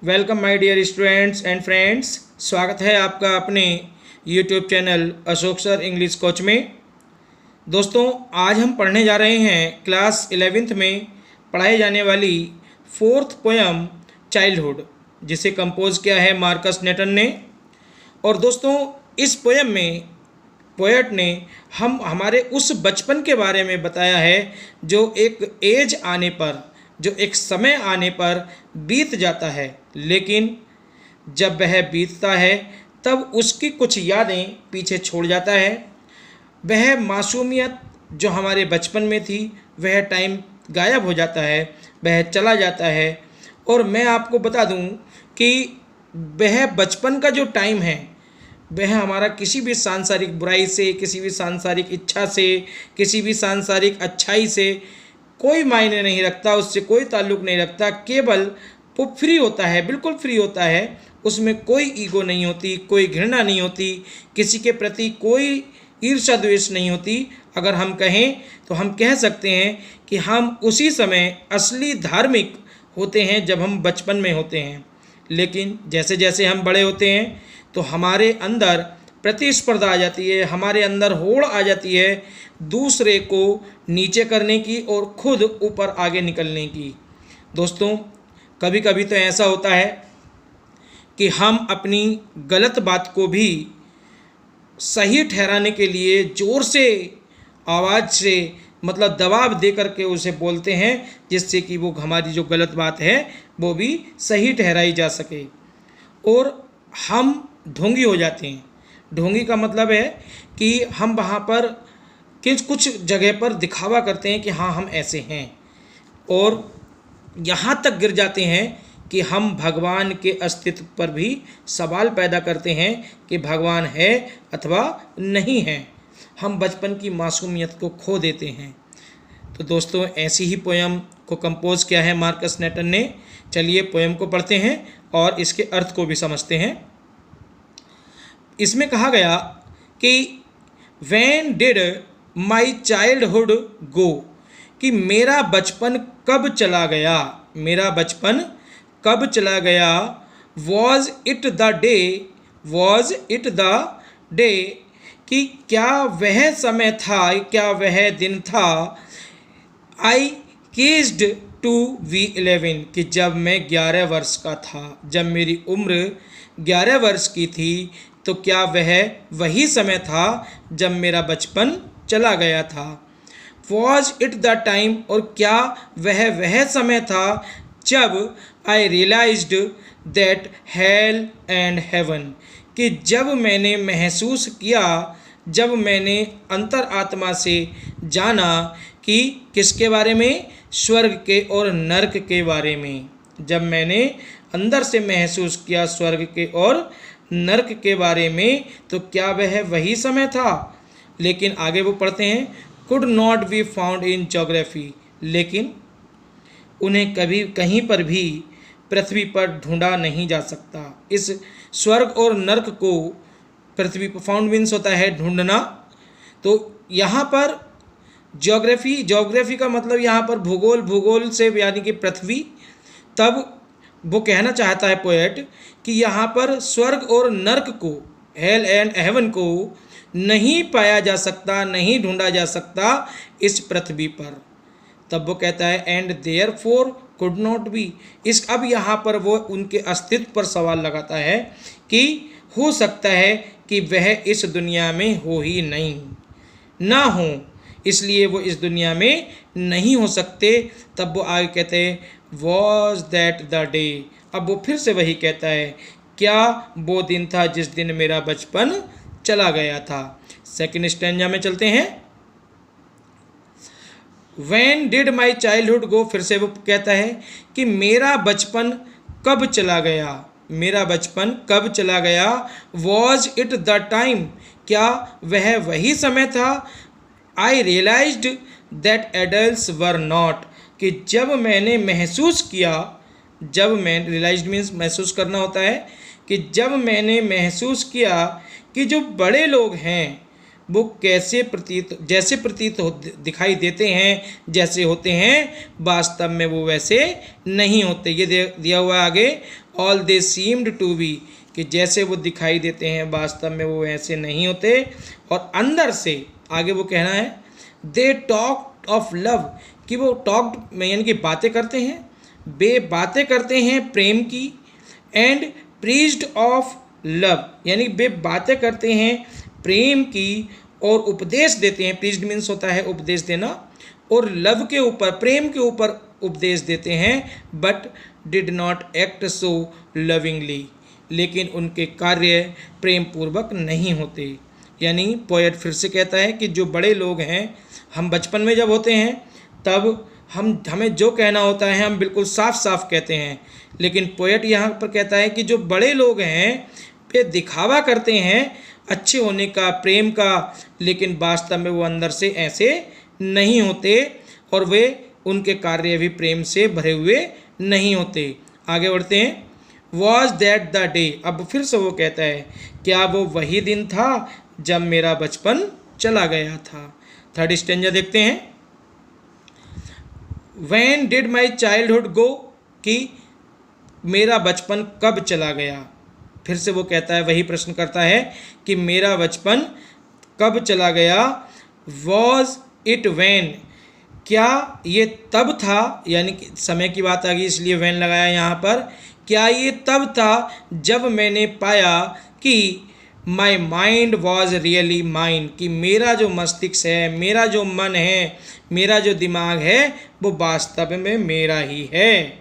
Welcome my dear students and friends. स्वागत है आपका अपने YouTube channel Ashok sir English coach में। दोस्तों, आज हम पढ़ने जा रहे हैं क्लास 11th में पढ़ाई जाने वाली फोर्थ पोयम चाइल्डहुड, जिसे कंपोज किया है मार्कस नेटन ने। और दोस्तों, इस पोयम में पोएट ने हमारे उस बचपन के बारे में बताया है जो एक एज आने पर, जो एक समय आने पर बीत जाता है, लेकिन जब वह बीतता है तब उसकी कुछ यादें पीछे छोड़ जाता है। वह मासूमियत जो हमारे बचपन में थी, वह टाइम गायब हो जाता है, वह चला जाता है। और मैं आपको बता दूं कि वह बचपन का जो टाइम है, वह हमारा किसी भी सांसारिक बुराई से, किसी भी सांसारिक इच्छा से, किसी भी सांसारिक अच्छाई से कोई मायने नहीं रखता, उससे कोई ताल्लुक़ नहीं रखता। केवल वो फ्री होता है, बिल्कुल फ्री होता है। उसमें कोई ईगो नहीं होती, कोई घृणा नहीं होती, किसी के प्रति कोई ईर्ष्या द्वेष नहीं होती। अगर हम कहें तो हम कह सकते हैं कि हम उसी समय असली धार्मिक होते हैं जब हम बचपन में होते हैं। लेकिन जैसे जैसे हम बड़े होते हैं तो हमारे अंदर प्रतिस्पर्धा आ जाती है, हमारे अंदर होड़ आ जाती है दूसरे को नीचे करने की और खुद ऊपर आगे निकलने की। दोस्तों, कभी कभी तो ऐसा होता है कि हम अपनी गलत बात को भी सही ठहराने के लिए ज़ोर से, आवाज़ से, मतलब दबाव दे करके उसे बोलते हैं, जिससे कि वो हमारी जो गलत बात है वो भी सही ठहराई जा सके। और हम ढोंगी हो जाते हैं। ढोंगी का मतलब है कि हम वहाँ पर कुछ जगह पर दिखावा करते हैं कि हाँ हम ऐसे हैं, और यहाँ तक गिर जाते हैं कि हम भगवान के अस्तित्व पर भी सवाल पैदा करते हैं कि भगवान है अथवा नहीं है। हम बचपन की मासूमियत को खो देते हैं। तो दोस्तों, ऐसी ही पोयम को कंपोज किया है मार्कस नेटन ने। चलिए पोयम को पढ़ते हैं और इसके अर्थ को भी समझते हैं। इसमें कहा गया कि When did my childhood go, कि मेरा बचपन कब चला गया, मेरा बचपन कब चला गया। Was it the day, was it the day, कि क्या वह समय था, क्या वह दिन था। I aged to be 11, कि जब मैं 11 वर्ष का था, जब मेरी उम्र 11 वर्ष की थी, तो क्या वह वही समय था जब मेरा बचपन चला गया था। वॉज इट द टाइम, और क्या वह समय था जब I realized that hell and heaven, कि जब मैंने महसूस किया, जब मैंने अंतर आत्मा से जाना कि किसके बारे में, स्वर्ग के और नरक के बारे में। जब मैंने अंदर से महसूस किया स्वर्ग के और नरक के बारे में, तो क्या वह वही समय था। लेकिन आगे वो पढ़ते हैं, could not be found in geography, लेकिन उन्हें कभी कहीं पर भी पृथ्वी पर ढूंढा नहीं जा सकता। इस स्वर्ग और नरक को पृथ्वी पर, फाउंड मीन्स होता है ढूंढना। तो यहाँ पर ज्योग्राफी का मतलब यहाँ पर भूगोल से, यानी कि पृथ्वी। तब वो कहना चाहता है पोएट कि यहाँ पर स्वर्ग और नर्क को, हेल एंड हेवन को नहीं पाया जा सकता, नहीं ढूंढा जा सकता इस पृथ्वी पर। तब वो कहता है and therefore could not be, इस अब यहाँ पर वो उनके अस्तित्व पर सवाल लगाता है कि हो सकता है कि वह इस दुनिया में हो ही नहीं, ना हो, इसलिए वो इस दुनिया में नहीं हो सकते। तब वो आगे कहते हैं वॉज दैट द डे, अब वो फिर से वही कहता है, क्या वो दिन था जिस दिन मेरा बचपन चला गया था। सेकंड स्टैंजा में चलते हैं। When did my childhood go, फिर से वो कहता है कि मेरा बचपन कब चला गया, मेरा बचपन कब चला गया। Was it the time, क्या वह वही समय था। I realized that adults were not, कि जब मैंने महसूस किया, जब मैं, रियलाइज्ड मीन्स महसूस करना होता है, कि जब मैंने महसूस किया कि जो बड़े लोग हैं वो जैसे प्रतीत दिखाई देते हैं, जैसे होते हैं, वास्तव में वो वैसे नहीं होते। ये दिया हुआ है आगे। All they seemed to be, कि जैसे वो दिखाई देते हैं वास्तव में वो ऐसे नहीं होते। और अंदर से आगे वो कहना है दे टॉक ऑफ लव, कि वो टॉक्ड में यानी कि बातें करते हैं, वे बातें करते हैं प्रेम की। एंड प्रीज्ड ऑफ लव, यानी वे बातें करते हैं प्रेम की और उपदेश देते हैं। प्रीज्ड मीन्स होता है उपदेश देना, और लव के ऊपर प्रेम के ऊपर उपदेश देते हैं। But did not act so lovingly, लेकिन उनके कार्य प्रेम पूर्वक नहीं होते। यानी पोएट फिर से कहता है कि जो बड़े लोग हैं, हम बचपन में जब होते हैं तब हमें जो कहना होता है हम बिल्कुल साफ साफ कहते हैं, लेकिन पोएट यहाँ पर कहता है कि जो बड़े लोग हैं वे दिखावा करते हैं अच्छे होने का, प्रेम का, लेकिन वास्तव में वो अंदर से ऐसे नहीं होते और वे उनके कार्य भी प्रेम से भरे हुए नहीं होते। आगे बढ़ते हैं। वॉज दैट द डे, अब फिर से वो कहता है क्या वो वही दिन था जब मेरा बचपन चला गया था। थर्ड स्टेंजा देखते हैं। When did my childhood go, कि मेरा बचपन कब चला गया। फिर से वो कहता है, वही प्रश्न करता है कि मेरा बचपन कब चला गया। Was it when, क्या ये तब था, यानी कि समय की बात आ गई इसलिए when लगाया यहाँ पर। क्या ये तब था जब मैंने पाया कि my mind was really mind, कि मेरा जो मस्तिष्क है, मेरा जो मन है, मेरा जो दिमाग है वो वास्तव में मेरा ही है,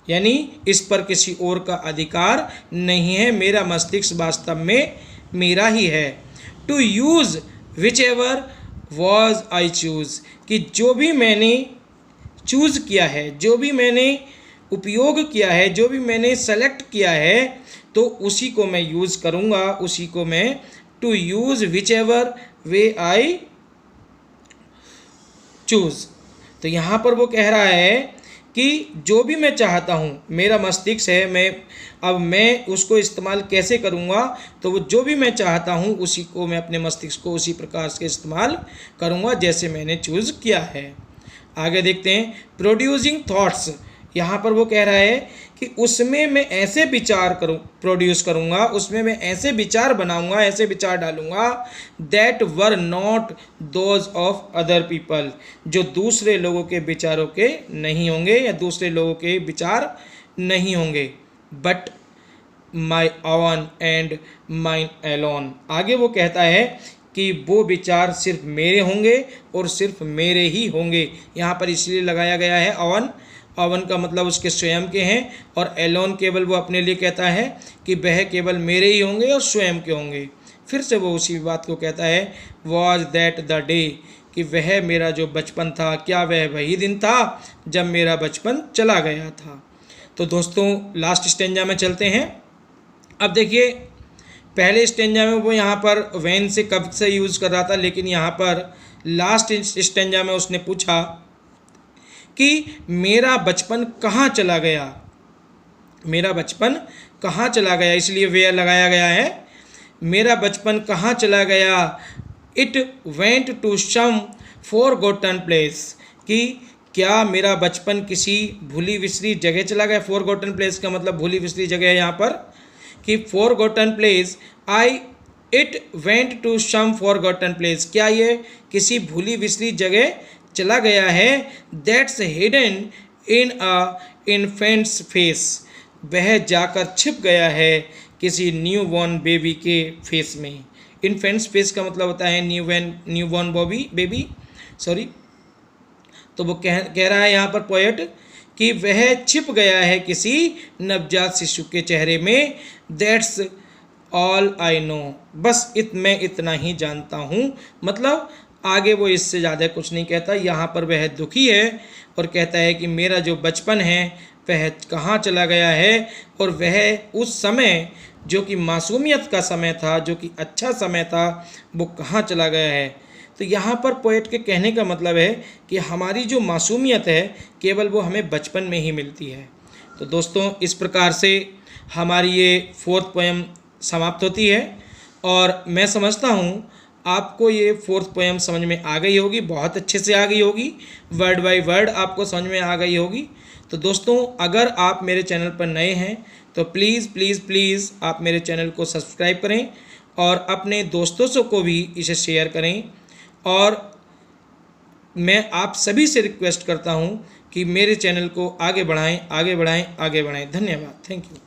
यानी इस पर किसी और का अधिकार नहीं है, मेरा मस्तिष्क वास्तव में मेरा ही है। To use whichever was I choose, कि जो भी मैंने चूज़ किया है, जो भी मैंने उपयोग किया है, जो भी मैंने सेलेक्ट किया है, तो उसी को मैं यूज़ करूँगा, उसी को मैं to use whichever way I choose. तो यहाँ पर वो कह रहा है कि जो भी मैं चाहता हूँ, मेरा मस्तिष्क है, मैं उसको इस्तेमाल कैसे करूँगा, तो वो जो भी मैं चाहता हूँ उसी को मैं अपने मस्तिष्क को उसी प्रकार से इस्तेमाल करूँगा जैसे मैंने चूज़ किया है। आगे देखते हैं। प्रोड्यूसिंग थॉट्स, यहाँ पर वो कह रहा है कि उसमें मैं ऐसे विचार प्रोड्यूस करूँगा, उसमें मैं ऐसे विचार बनाऊँगा, ऐसे विचार डालूँगा that were not those of other people, जो दूसरे लोगों के विचारों के नहीं होंगे या दूसरे लोगों के विचार नहीं होंगे। But my own and mine alone, आगे वो कहता है कि वो विचार सिर्फ मेरे होंगे और सिर्फ मेरे ही होंगे। यहाँ पर इसलिए लगाया गया है ओवन, ओवन का मतलब उसके स्वयं के हैं, और एलोन केवल वो अपने लिए कहता है कि वह केवल मेरे ही होंगे और स्वयं के होंगे। फिर से वो उसी बात को कहता है, वॉज दैट द डे, कि वह मेरा जो बचपन था, क्या वह वही दिन था जब मेरा बचपन चला गया था। तो दोस्तों लास्ट स्टेंजा में चलते हैं। अब देखिए पहले स्टेंजा में वो यहाँ पर वैन से कब से यूज़ कर रहा था, लेकिन यहाँ पर लास्ट स्टेंजा में उसने पूछा कि मेरा बचपन कहाँ चला गया, मेरा बचपन कहाँ चला गया, इसलिए वेयर लगाया गया है। मेरा बचपन कहाँ चला गया। It went to some forgotten place, कि क्या मेरा बचपन किसी भूली विसरी जगह चला गया। फॉरगॉटन प्लेस का मतलब भूली विसरी जगह है यहाँ पर, कि forgotten place it went to some forgotten place, क्या ये किसी भूली विसरी जगह चला गया है। That's hidden in a infant's face, वह जाकर छिप गया है किसी न्यू बॉर्न बेबी के फेस में। इन्फेंट्स फेस का मतलब होता है न्यू बॉर्न बेबी, सॉरी। तो वो कह रहा है यहाँ पर पोएट कि वह छिप गया है किसी नवजात शिशु के चेहरे में। दैट्स ऑल आई नो, बस मैं इतना ही जानता हूँ। मतलब आगे वो इससे ज़्यादा कुछ नहीं कहता। यहाँ पर वह दुखी है और कहता है कि मेरा जो बचपन है वह कहाँ चला गया है, और वह उस समय जो कि मासूमियत का समय था, जो कि अच्छा समय था, वो कहाँ चला गया है। तो यहाँ पर पोएट के कहने का मतलब है कि हमारी जो मासूमियत है केवल वो हमें बचपन में ही मिलती है। तो दोस्तों इस प्रकार से हमारी ये फोर्थ पोएम समाप्त होती है, और मैं समझता हूँ आपको ये फोर्थ पोएम समझ में आ गई होगी, बहुत अच्छे से आ गई होगी, वर्ड बाय वर्ड आपको समझ में आ गई होगी। तो दोस्तों, अगर आप मेरे चैनल पर नए हैं तो प्लीज़ प्लीज़ प्लीज़ आप मेरे चैनल को सब्सक्राइब करें और अपने दोस्तों से को भी इसे शेयर करें। और मैं आप सभी से रिक्वेस्ट करता हूं कि मेरे चैनल को आगे बढ़ाएं, आगे बढ़ाएं, आगे बढ़ाएं। धन्यवाद। Thank you.